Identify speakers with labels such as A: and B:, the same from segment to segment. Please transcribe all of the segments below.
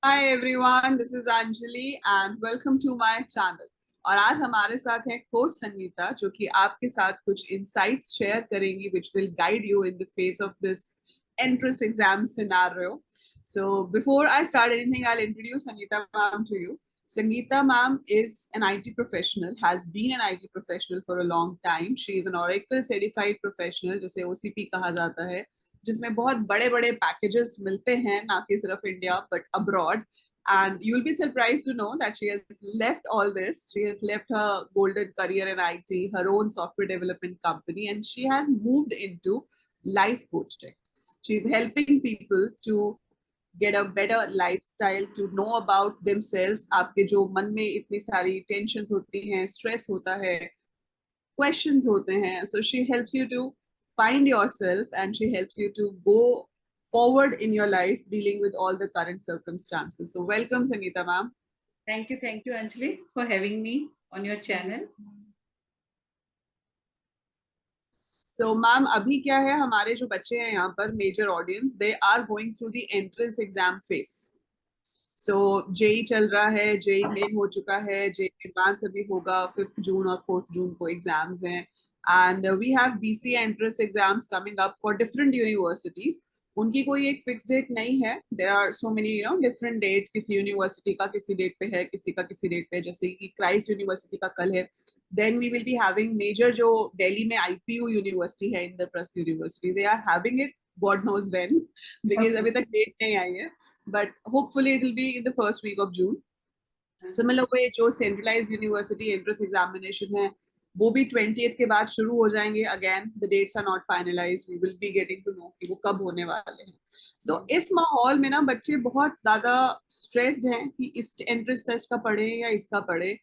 A: Hi everyone, this is Anjali and welcome to my channel. और आज हमारे साथ है कोच संगीता जो कि आपके साथ कुछ insights शेयर करेंगी which will guide you in the face of this entrance exam scenario. So before I start anything, I'll introduce Sangeeta ma'am to you. Sangeeta ma'am is an IT professional, has been an IT professional for a long time. She is an Oracle certified professional, जिसे OCP कहा जाता है, जिसमें बहुत बड़े बड़े packages मिलते हैं, ना कि सिर्फ India but abroad. And you'll be surprised to know that she has left all this. She has left her golden career in IT, her own software development company, and she has moved into life coaching. She's helping people to get a better lifestyle, to know about themselves. आपके जो मन में इतनी सारी tensions होती हैं, stress होता है, questions होते हैं, so she helps you to find yourself and she helps you to go forward in your life dealing with all the current circumstances. So welcome Sangeeta ma'am.
B: Thank you Anjali for having me on your channel.
A: So ma'am, अभी क्या है, हमारे जो बच्चे हैं यहाँ पर, major audience, they are going through the entrance exam phase. So JEE चल रहा है, जेई मेन हो चुका है, जेई एडवांस अभी होगा. 5th जून और 4th जून को एग्जाम्स हैं. And we have BCA entrance exams coming up for different universities. उनकी कोई एक फिक्स डेट नहीं है. There are so many different dates. किसी यूनिवर्सिटी का किसी डेट पे है, किसी का किसी डेट पे है. जैसे कि क्राइस्ट यूनिवर्सिटी का कल है. Then we will be having major, जो दिल्ली में आईपीयू यूनिवर्सिटी है, Indraprastha university, they are having it God knows when, because अभी तक डेट नहीं आई है, but hopefully it will be in the first week of June. Similar way, जो centralized university entrance examination है, वो भी 20th के बाद शुरू हो जाएंगे. Again, the dates are not finalized. We will be getting to know कि वो कब होने वाले हैं. So इस माहौल में ना बच्चे बहुत ज्यादा stressed हैं कि इस entrance test का पढ़े या इसका पढ़े.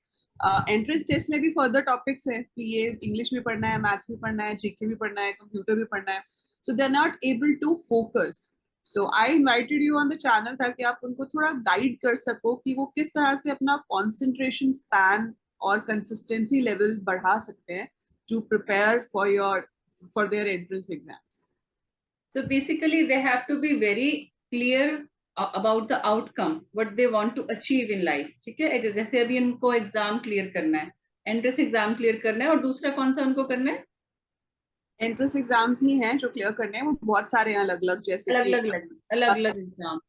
A: एंट्रेंस टेस्ट में भी फर्दर टॉपिक्स हैं कि ये इंग्लिश भी पढ़ना है, मैथ्स भी पढ़ना है, जीके भी पढ़ना है, कंप्यूटर भी पढ़ना है. So they are not able to focus. So I invited you on the channel ताकि आप उनको थोड़ा गाइड कर सको कि वो किस तरह से अपना कॉन्सेंट्रेशन स्पैन और कंसिस्टेंसी लेवल बढ़ा सकते हैं to prepare for their entrance exams.
B: So basically they have to be very clear about the outcome, what they want to achieve in life. ठीक है, जैसे अभी उनको एग्जाम क्लियर करना है, एंट्रेंस एग्जाम क्लियर करना है, और दूसरा कौन सा उनको करना है?
A: एंट्रेंस एग्जाम्स ही हैं जो क्लियर करने हैं. वो बहुत सारे हैं अलग अलग, जैसे कि
B: अलग अलग एग्जाम.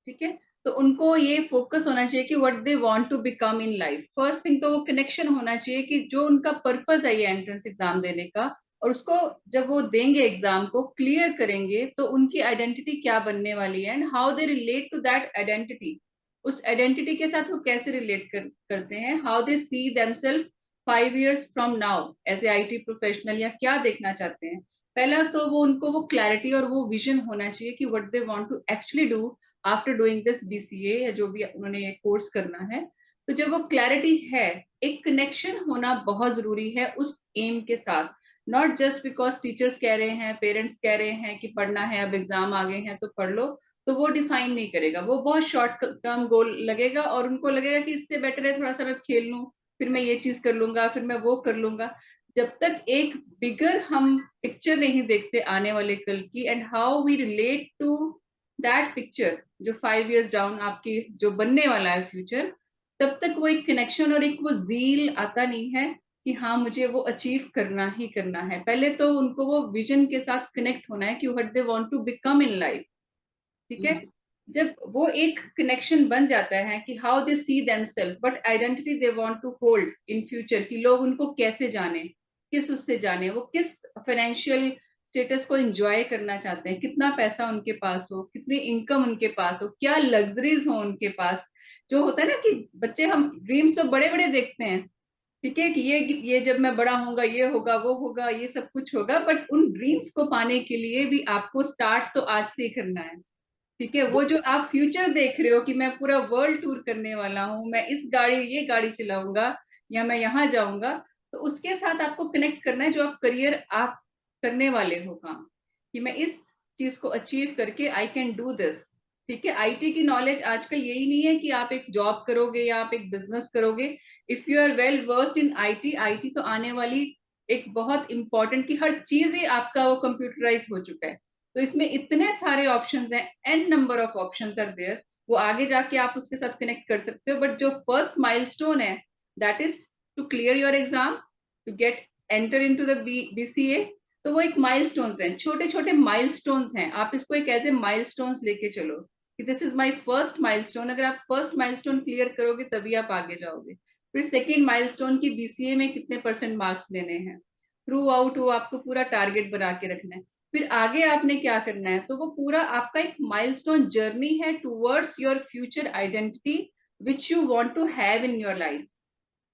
B: ठीक है, तो उनको ये फोकस होना चाहिए कि what they want to become in life. First thing तो वो कनेक्शन होना चाहिए कि जो उनका पर्पस है ये एंट्रेंस एग्जाम देने का, और उसको जब वो देंगे एग्जाम को क्लियर करेंगे तो उनकी आइडेंटिटी क्या बनने वाली है, and how they relate to that identity. उस आइडेंटिटी के साथ वो कैसे रिलेट करते हैं, how they see themselves 5 years from now as a IT professional, या क्या देखना चाहते हैं. पहला तो वो उनको वो क्लैरिटी और वो विजन होना चाहिए कि what they want to actually do after doing this BCA, या जो भी उन्होंने कोर्स करना है. तो जब वो क्लैरिटी है, एक कनेक्शन होना बहुत जरूरी है उस एम के साथ. नॉट जस्ट बिकॉज टीचर्स कह रहे हैं, पेरेंट्स कह रहे हैं कि पढ़ना है, अब एग्जाम आ गए हैं तो पढ़ लो, तो वो डिफाइन नहीं करेगा. वो बहुत शॉर्ट टर्म गोल लगेगा और उनको लगेगा कि इससे बेटर है थोड़ा सा मैं खेल लूं, फिर मैं ये चीज कर लूंगा, फिर मैं वो कर लूंगा. जब तक एक बिगर हम पिक्चर नहीं देखते आने वाले कल की, and how we relate to that picture, जो 5 years डाउन आपके जो बनने वाला है फ्यूचर, तब तक वो एक कनेक्शन और एक वो जील आता नहीं है कि हाँ मुझे वो अचीव करना ही करना है. पहले तो उनको वो विजन के साथ कनेक्ट होना है कि what they want to become in life. ठीक है, जब वो एक कनेक्शन बन जाता है कि how they see themselves, what identity they want to hold in future, कि लोग उनको कैसे जाने, किस उससे जाने, वो किस फाइनेंशियल स्टेटस को एंजॉय करना चाहते हैं, कितना पैसा उनके पास हो, कितनी इनकम उनके पास हो, क्या लग्जरीज हो उनके पास. जो होता है ना कि बच्चे, हम ड्रीम्स तो बड़े बड़े देखते हैं, ठीक है, कि ये जब मैं बड़ा होऊंगा ये होगा वो होगा ये सब कुछ होगा, बट उन ड्रीम्स को पाने के लिए भी आपको स्टार्ट तो आज से ही करना है. ठीक है, वो जो आप फ्यूचर देख रहे हो कि मैं पूरा वर्ल्ड टूर करने वाला हूँ, मैं ये गाड़ी चलाऊंगा, या मैं यहाँ जाऊंगा, तो उसके साथ आपको कनेक्ट करना है जो आप करियर आप करने वाले हो काम, कि मैं इस चीज को अचीव करके आई कैन डू दिस. ठीक है, आईटी की नॉलेज आजकल यही नहीं है कि आप एक जॉब करोगे या आप एक बिजनेस करोगे. If you are well versed in IT, IT तो आने वाली एक बहुत इंपॉर्टेंट, की हर चीज ही आपका वो कंप्यूटराइज हो चुका है. तो इसमें इतने सारे ऑप्शंस हैं, an number of options are there. वो आगे जाके आप उसके साथ कनेक्ट कर सकते हो, बट जो फर्स्ट माइलस्टोन है that is to clear your exam, to get enter into the BCA. तो वो एक माइलस्टोन्स हैं, छोटे छोटे माइलस्टोन्स हैं, आप इसको एक एज ए माइलस्टोन्स लेके चलो कि this is my first milestone. अगर आप फर्स्ट माइलस्टोन क्लियर करोगे तभी आप आगे जाओगे। फिर सेकेंड माइलस्टोन की बीसीए में कितने परसेंट मार्क्स लेने हैं, थ्रू आउट वो आपको पूरा टारगेट बना के रखना है। फिर आगे आपने क्या करना है, तो वो पूरा आपका एक माइलस्टोन जर्नी है towards your future identity which you want to have in your life.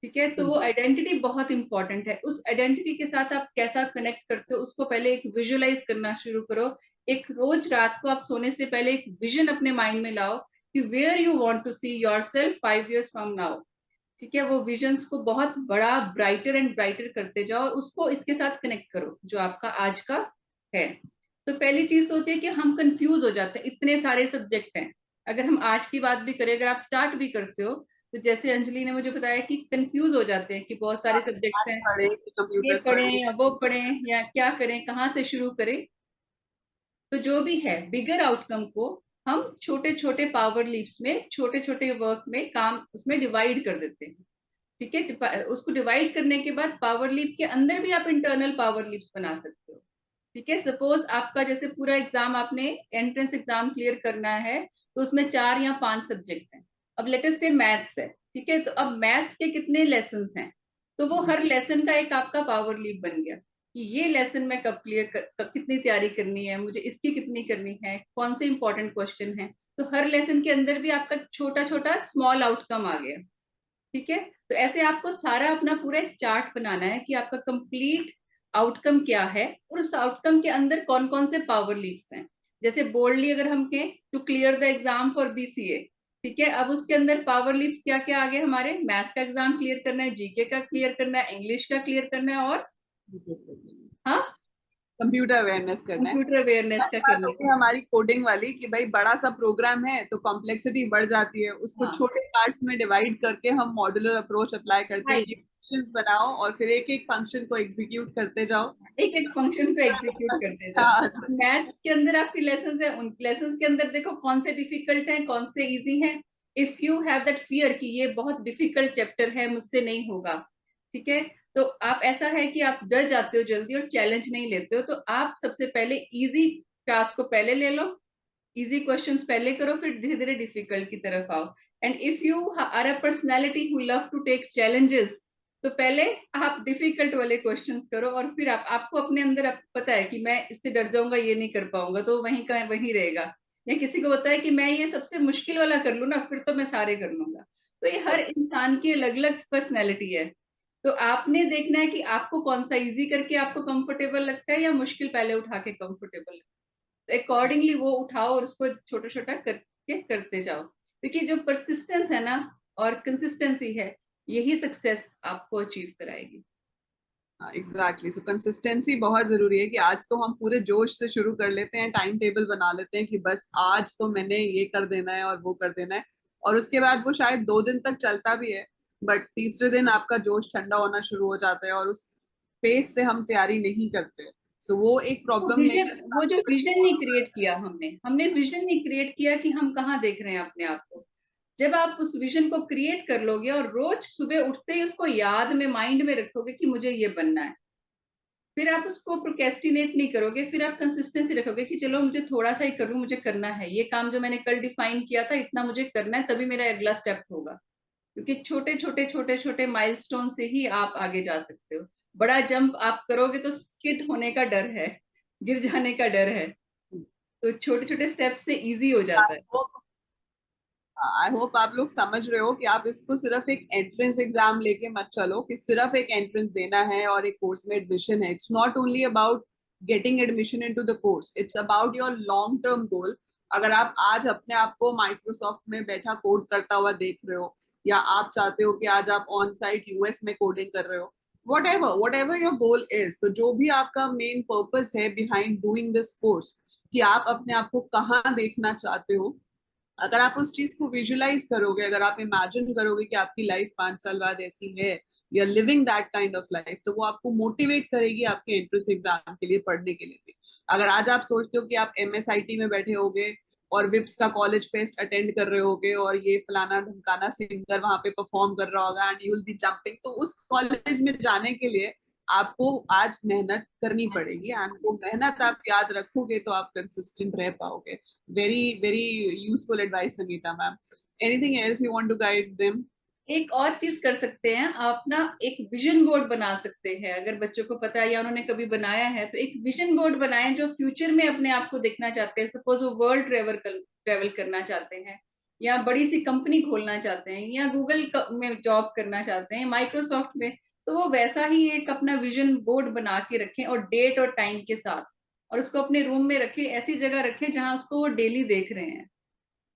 B: ठीक है, तो वो आइडेंटिटी बहुत इंपॉर्टेंट है। उस आइडेंटिटी के साथ आप कैसा कनेक्ट करते हो उसको पहले एक विजुअलाइज करना शुरू करो। एक रोज रात को आप सोने से पहले एक विजन अपने माइंड में लाओ कि where you want to see yourself 5 years from now. ठीक है, वो विजन्स को बहुत बड़ा ब्राइटर एंड ब्राइटर करते जाओ और उसको इसके साथ कनेक्ट करो जो आपका आज का है। तो पहली चीज तो होती है कि हम कंफ्यूज हो जाते हैं, इतने सारे सब्जेक्ट हैं। अगर हम आज की बात भी करें, अगर आप स्टार्ट भी करते हो, तो जैसे अंजलि ने मुझे बताया कि कंफ्यूज हो जाते हैं कि बहुत सारे सब्जेक्ट्स हैं,
A: पढ़े कि
B: ये
A: कंप्यूटर्स
B: पढ़ें
A: पढ़े।
B: या वो पढ़ें या क्या करें, कहाँ से शुरू करें। तो जो भी है बिगर आउटकम को हम छोटे छोटे पावर लीप्स में, छोटे छोटे वर्क में काम उसमें डिवाइड कर देते हैं। ठीक है, उसको डिवाइड करने के बाद पावर लीप के अंदर भी आप इंटरनल पावर लीप्स बना सकते हो। ठीक है, सपोज आपका जैसे पूरा एग्जाम आपने एंट्रेंस एग्जाम क्लियर करना है, तो उसमें 4 या 5 सब्जेक्ट हैं। अब लेटेस्ट से मैथ्स है, ठीक है, तो अब मैथ्स के कितने लेसन हैं, तो वो हर लेसन का एक आपका पावर लीप बन गया कि ये लेसन में कब क्लियर कितनी तैयारी करनी है, मुझे इसकी कितनी करनी है, कौन से इंपॉर्टेंट क्वेश्चन है। तो हर लेसन के अंदर भी आपका छोटा छोटा स्मॉल आउटकम आ गया। ठीक है, तो ऐसे आपको सारा अपना पूरा एक चार्ट बनाना है कि आपका कंप्लीट आउटकम क्या है और उस आउटकम के अंदर कौन कौन से पावर लीप्स हैं। जैसे बोल्डली अगर हम कहें to clear the exam for BCA, ठीक है, अब उसके अंदर पावर लीप्स क्या क्या आगे, हमारे मैथ्स का एग्जाम क्लियर करना है, जीके का क्लियर करना है, इंग्लिश का क्लियर करना है, और हाँ
A: कंप्यूटर अवेयरनेस करना है।
B: कंप्यूटर अवेयरनेस का
A: बात
B: करने
A: होगी
B: का।
A: हमारी कोडिंग वाली कि भाई बड़ा सा प्रोग्राम है तो कॉम्प्लेक्सिटी बढ़ जाती है, उसको
B: हाँ
A: छोटे पार्ट्स में डिवाइड करके हम मॉड्यूलर अप्रोच अप्लाई करते हैं कि
B: राइट,
A: फंक्शंस बनाओ और फिर एक एक फंक्शन को एग्जीक्यूट करते जाओ।
B: एक एक फंक्शन को एग्जीक्यूट करते जाओ।
A: हाँ,
B: मैथ्स के अंदर आपके लेसन है, उन लेसन के अंदर देखो कौन से डिफिकल्ट हैं कौन से इजी हैं। If you have that fear कि ये बहुत डिफिकल्ट चैप्टर है मुझसे नहीं होगा, ठीक है, तो आप ऐसा है कि आप डर जाते हो जल्दी और चैलेंज नहीं लेते हो, तो आप सबसे पहले इजी टास्क को पहले ले लो, इजी क्वेश्चंस पहले करो, फिर धीरे धीरे डिफिकल्ट की तरफ आओ। And if you are a personality who love to take challenges, तो पहले आप डिफिकल्ट वाले क्वेश्चंस करो और फिर आपको अपने अंदर पता है कि मैं इससे डर जाऊंगा, ये नहीं कर पाऊंगा, तो वहीं का वहीं रहेगा। या किसी को होता है कि मैं ये सबसे मुश्किल वाला कर लूँ ना, फिर तो मैं सारे कर लूंगा। तो ये हर इंसान की अलग अलग पर्सनैलिटी है। तो आपने देखना है कि आपको कौन सा इजी करके आपको कंफर्टेबल लगता है या मुश्किल पहले उठा के कंफर्टेबल लगता है। तो अकॉर्डिंगली वो उठाओ और उसको छोटा छोटा करके करते जाओ, क्योंकि जो परसिस्टेंस है ना और कंसिस्टेंसी है, यही सक्सेस आपको अचीव कराएगी।
A: एग्जैक्टली। सो कंसिस्टेंसी बहुत जरूरी है कि आज तो हम पूरे जोश से शुरू कर लेते हैं, टाइम टेबल बना लेते हैं कि बस आज तो मैंने ये कर देना है और वो कर देना है, और उसके बाद वो शायद 2 दिन तक चलता भी है, बट तीसरे दिन आपका जोश ठंडा होना शुरू हो जाता है और उस पेस से हम तैयारी नहीं करते। सो वो एक
B: वो
A: प्रॉब्लम है
B: विजन,
A: कि
B: वो जो विजन नहीं क्रिएट किया हमने हमने विजन नहीं क्रिएट किया कि हम कहाँ देख रहे हैं अपने आप को। जब आप उस विजन को क्रिएट कर लोगे और रोज सुबह उठते ही उसको याद में माइंड में रखोगे कि मुझे ये बनना है, फिर आप उसको प्रोकेस्टिनेट नहीं करोगे, फिर आप कंसिस्टेंसी रखोगे कि चलो मुझे थोड़ा सा ही करूँ, मुझे करना है ये काम जो मैंने कल डिफाइन किया था, इतना मुझे करना है, तभी मेरा अगला स्टेप होगा। क्योंकि छोटे छोटे छोटे छोटे माइलस्टोन से ही आप आगे जा सकते हो। बड़ा जंप आप करोगे तो स्किड होने का डर है, गिर जाने का डर है। तो छोटे छोटे स्टेप से इजी हो जाता है।
A: आई होप आप लोग समझ रहे हो कि आप इसको सिर्फ एक एंट्रेंस एग्जाम लेके मत चलो कि सिर्फ एक एंट्रेंस देना है और एक कोर्स में एडमिशन है। It's not only about getting admission into the course, it's about your long term goal. अगर आप आज अपने आप को माइक्रोसॉफ्ट में बैठा कोड करता हुआ देख रहे हो, या आप चाहते हो कि आज आप ऑन साइट यूएस में कोडिंग कर रहे हो, what ever your goal is, तो जो भी आपका मेन पर्पस है बिहाइंड डूइंग दिस कोर्स, कि आप अपने आप को कहाँ देखना चाहते हो, अगर आप उस चीज को विजुलाइज करोगे, अगर आप इमेजिन करोगे कि आपकी लाइफ 5 साल बाद ऐसी है, या living that kind of life, तो वो आपको मोटिवेट करेगी आपके एंट्रेंस एग्जाम के लिए पढ़ने के लिए भी। अगर आज आप सोचते हो कि आप एमएसआईटी में बैठे होगे और विप्स का कॉलेज फेस्ट अटेंड कर रहे होगे और ये फलाना धमकाना सिंगर वहां पे परफॉर्म कर रहा होगा and you will be jumping, तो उस कॉलेज में जाने के लिए आपको आज मेहनत करनी पड़ेगी एंड वो मेहनत आप याद रखोगे तो आप कंसिस्टेंट रह पाओगे. Very very useful advice Sangeeta ma'am. Anything else you want to guide them?
B: एक और चीज कर सकते हैं आप ना, एक विजन बोर्ड बना सकते हैं। अगर बच्चों को पता है या उन्होंने कभी बनाया है तो एक विजन बोर्ड बनाएं जो फ्यूचर में अपने आप को देखना चाहते हैं। सपोज वो वर्ल्ड ट्रेवल करना चाहते हैं, या बड़ी सी कंपनी खोलना चाहते हैं, या गूगल में जॉब करना चाहते हैं, माइक्रोसॉफ्ट में, तो वो वैसा ही एक अपना विजन बोर्ड बना के रखें और डेट और टाइम के साथ, और उसको अपने रूम में रखें, ऐसी जगह रखें जहां उसको वो डेली देख रहे हैं।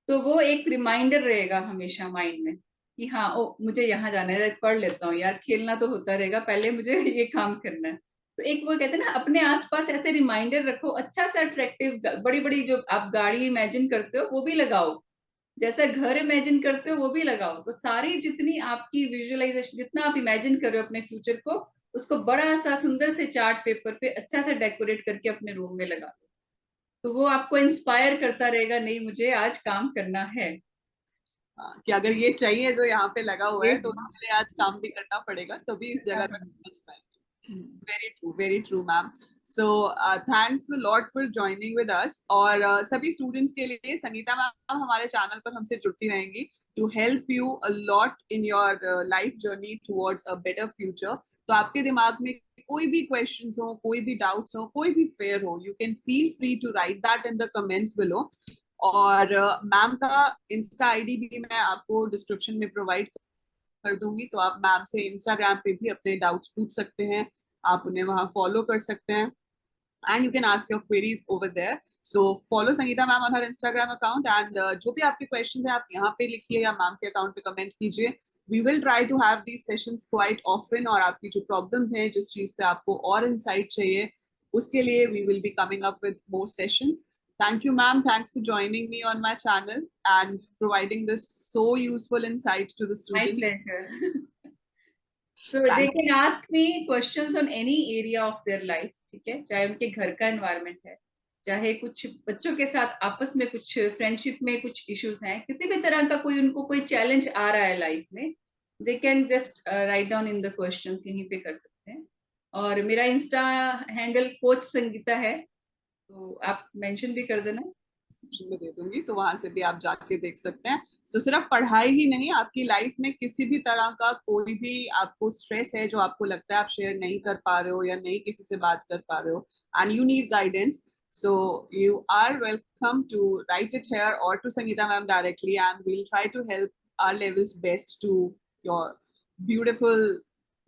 B: तो वो एक रिमाइंडर रहेगा हमेशा माइंड में कि हाँ, ओ मुझे यहाँ जाना है, पढ़ लेता हूँ यार, खेलना तो होता रहेगा, पहले मुझे ये काम करना है। तो एक वो कहते हैं ना, अपने आसपास ऐसे रिमाइंडर रखो, अच्छा सा अट्रैक्टिव, बड़ी बड़ी जो आप गाड़ी इमेजिन करते हो वो भी लगाओ, जैसा घर इमेजिन करते हो वो भी लगाओ। तो सारी जितनी आपकी विजुअलाइजेशन, जितना आप इमेजिन कर रहे हो अपने फ्यूचर को, उसको बड़ा सा सुंदर से चार्ट पेपर पे अच्छा से डेकोरेट करके अपने रूम में लगा दो। तो वो आपको इंस्पायर करता रहेगा, नहीं मुझे आज काम करना है।
A: कि अगर ये चाहिए जो यहाँ पे लगा हुआ
B: ये
A: है तो उसके लिए आज काम भी करना पड़ेगा तभी इस जगह तक पहुंच पाएंगे. Very true ma'am. So thanks a lot for joining with us. और सभी स्टूडेंट्स के लिए संगीता मैम हमारे चैनल पर हमसे जुड़ती रहेंगी to help you a lot in your life journey towards a better future. तो आपके दिमाग में कोई भी क्वेश्चंस हो, कोई भी डाउट्स हो, कोई भी फेयर हो, you can feel free to write that in the comments below. और मैम का इंस्टा आईडी भी मैं आपको डिस्क्रिप्शन में प्रोवाइड कर दूंगी, तो आप मैम से इंस्टाग्राम पे भी अपने डाउट्स पूछ सकते हैं, आप उन्हें वहां फॉलो कर सकते हैं and you can ask your queries over there. So follow Sangeeta ma'am on her Instagram account and जो भी आपके क्वेश्चंस हैं आप यहाँ पे लिखिए या मैम के अकाउंट पे कमेंट कीजिए. We will try to have these sessions quite often, और आपकी जो प्रॉब्लम्स हैं, जिस चीज पे आपको और इंसाइट चाहिए, उसके लिए we will be coming up with more sessions. Thank you, ma'am. Thanks for joining me on my channel and providing this so useful insights to the
B: My
A: students.
B: pleasure. So they
A: Thank
B: can ask me questions on any area of their life, ठीक है, चाहे उनके घर का environment है, चाहे कुछ बच्चों के साथ आपस में कुछ फ्रेंडशिप में कुछ इश्यूज हैं, किसी भी तरह का कोई उनको कोई चैलेंज आ रहा है लाइफ में, they can just write down in the questions, यहीं पे कर सकते हैं। और मेरा इंस्टा हैंडल कोच संगीता है, तो आप मेंशन भी कर देना।
A: डिस्क्रिप्शन में दे दूंगी, तो वहां से भी आप जाके देख सकते हैं. सो सिर्फ पढ़ाई ही नहीं, आपकी लाइफ में किसी भी तरह का कोई भी आपको स्ट्रेस है जो आपको लगता है आप शेयर नहीं कर पा रहे हो या नहीं किसी से बात कर पा रहे हो and you need guidance, so you are welcome to write it here or to Sangeeta ma'am directly, and we'll try to help our levels best to your beautiful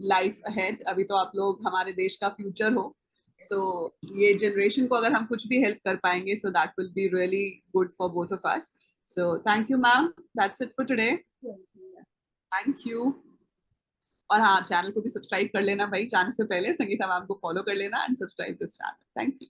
A: life ahead. अभी तो आप लोग हमारे देश का फ्यूचर हो, सो ये generation को अगर हम कुछ भी हेल्प कर पाएंगे, so that will be really good for both of us. So thank you ma'am, that's it for today. Thank you. और हाँ, चैनल को भी सब्सक्राइब कर लेना भाई, जाने से पहले संगीता मैम को फॉलो कर लेना and subscribe this channel. Thank you.